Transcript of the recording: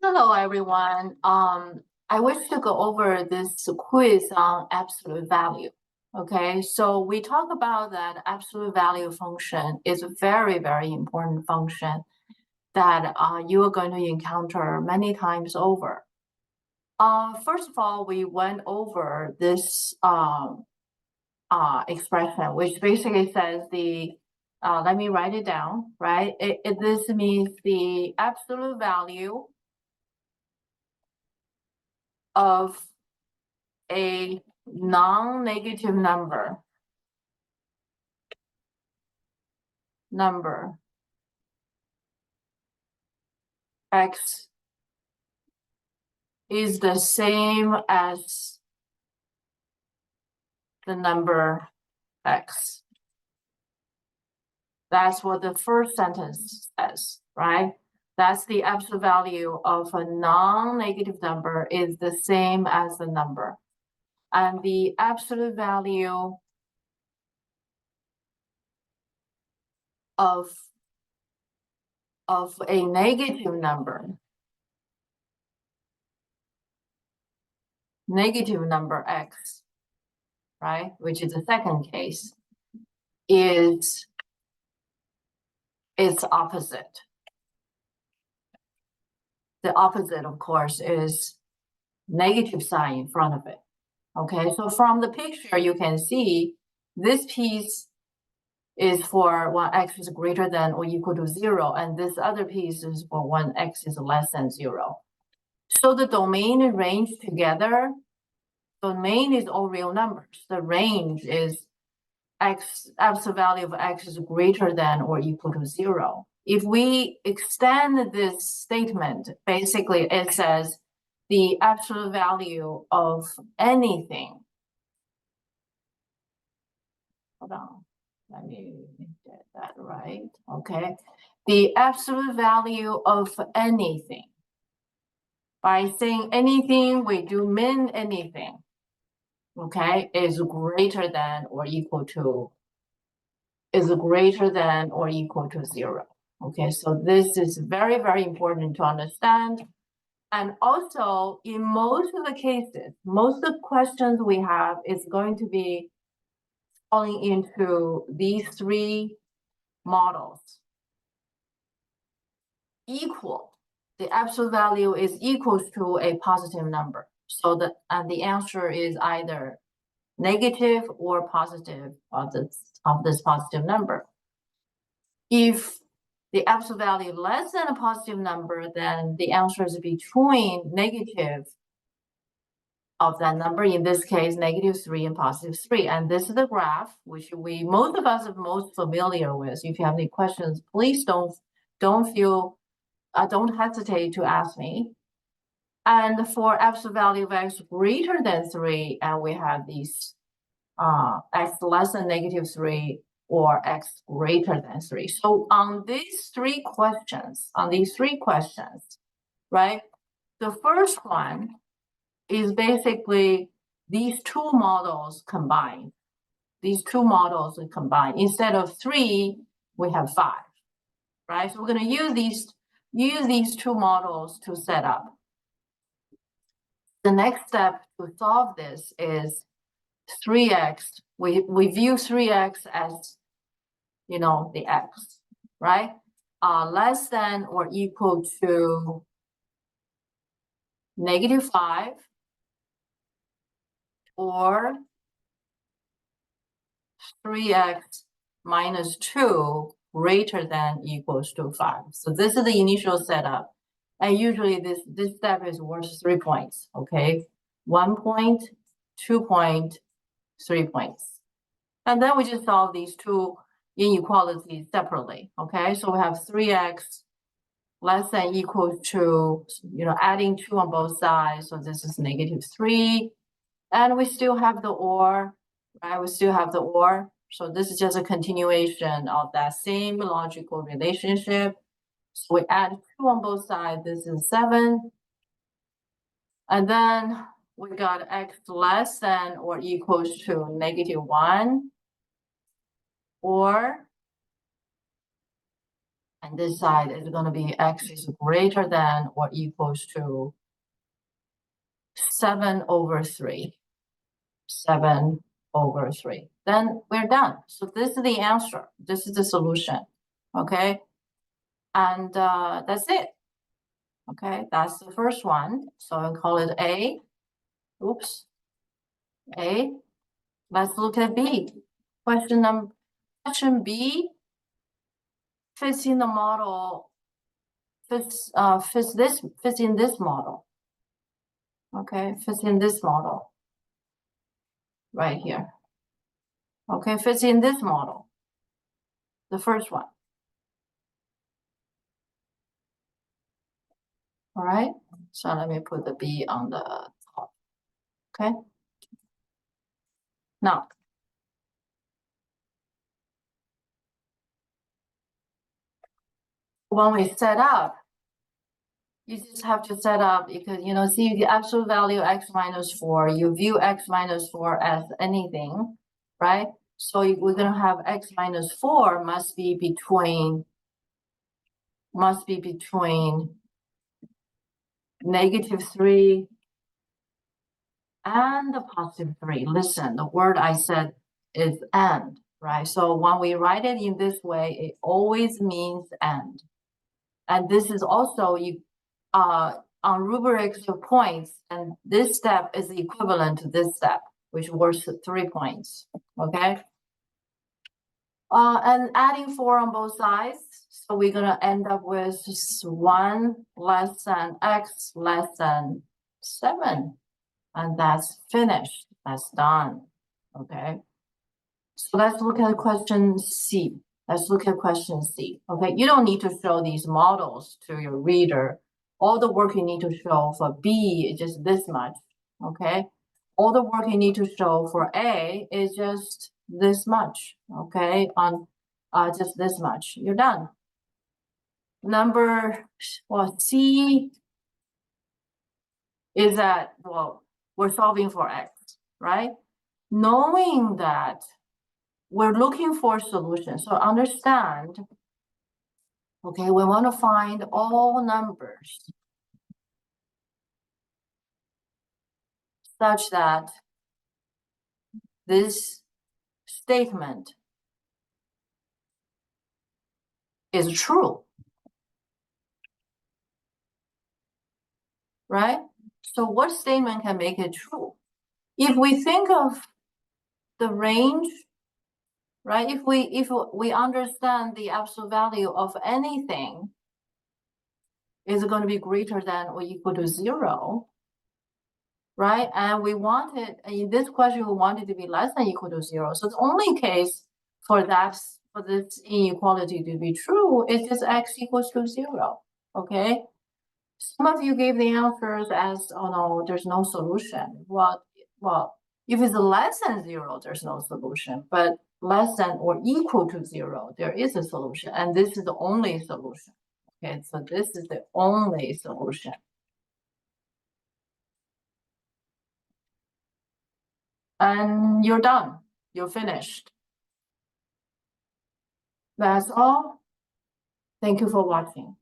Hello, everyone. I wish to go over this quiz on absolute value. Okay, so we talk about that absolute value function is a very, very important function that you are going to encounter many times over. First of all, we went over this expression, which basically says let me write it down, right? This means the absolute value of a non-negative number x is the same as the number x. That's what the first sentence says, right? That's the absolute value of a non-negative number is the same as the number. And the absolute value of a negative number x, right, which is the second case, is its opposite. The opposite, of course, is negative sign in front of it. Okay, so from the picture, you can see this piece is for when x is greater than or equal to 0, and this other piece is for when x is less than 0. So the domain and range together, domain is all real numbers. The range is x, absolute value of x is greater than or equal to 0. If we extend this statement, basically it says the absolute value of anything. Hold on, let me get that right. Okay, the absolute value of anything. By saying anything, we do mean anything. Okay, is greater than or equal to 0. Okay, so this is very, very important to understand. And also, in most of the cases, most of the questions we have is going to be falling into these three models. Equal, the absolute value is equals to a positive number. So the answer is either negative or positive of this positive number. If the absolute value less than a positive number, then the answer is between negative of that number, in this case, -3 and +3. And this is the graph, which most of us are most familiar with. If you have any questions, please don't hesitate to ask me. And for absolute value of x greater than 3, and we have these x less than -3 or x greater than 3. So on these three questions, right, the first one is basically these two models combined. Instead of 3, we have 5, right? So we're going to use these two models to set up. The next step to solve this is 3x. We view 3x as, the x, right? Less than or equal to -5 or 3x minus 2 greater than equals to 5. So this is the initial setup. And usually this step is worth 3 points, okay? 1 point, 2 point, 3 points. And then we just solve these two inequalities separately, okay? So we have 3x less than equal to, adding 2 on both sides. So this is -3. And we still have the or, right? So this is just a continuation of that same logical relationship. So we add 2 on both sides. This is 7. And then we got x less than or equals to -1 or And this side is going to be x is greater than or equals to 7/3. 7/3. Then we're done. So this is the answer. This is the solution. Okay. And that's it. Okay, that's the first one. So I'll call it A. Oops. A. Let's look at B. Question B fits in the model, fits in this model. Okay, fits in this model. Right here. Okay, fits in this model. The first one. All right, so let me put the B on the top. Okay. Now, when we set up, you just have to set up because, see the absolute value x minus 4, you view x minus 4 as anything, right? So we're going to have x minus 4 must be between -3 and the +3. Listen, the word I said is and, right? So when we write it in this way, it always means and. And this is also on rubrics of points, and this step is equivalent to this step, which worth 3 points. Okay. And adding 4 on both sides, so we're gonna end up with 1 less than x less than 7, and that's finished. That's done. Okay. So let's look at question C. Let's look at question C. Okay, you don't need to show these models to your reader. All the work you need to show for B is just this much. Okay, all the work you need to show for A is just this much. Okay, on just this much. You're done. C is that, we're solving for X, right? Knowing that we're looking for solutions. So understand, okay, we want to find all numbers such that this statement is true, right? So what statement can make it true? If we think of the range, right? If we understand the absolute value of anything is going to be greater than or equal to 0, right? And we want it, in this question, we want it to be less than or equal to 0. So the only case for this inequality to be true is just x equals to 0, okay? Some of you gave the answers as, oh no, there's no solution. Well, if it's less than 0, there's no solution, but less than or equal to 0, there is a solution, and this is the only solution. Okay, so this is the only solution. And you're done. You're finished. That's all. Thank you for watching.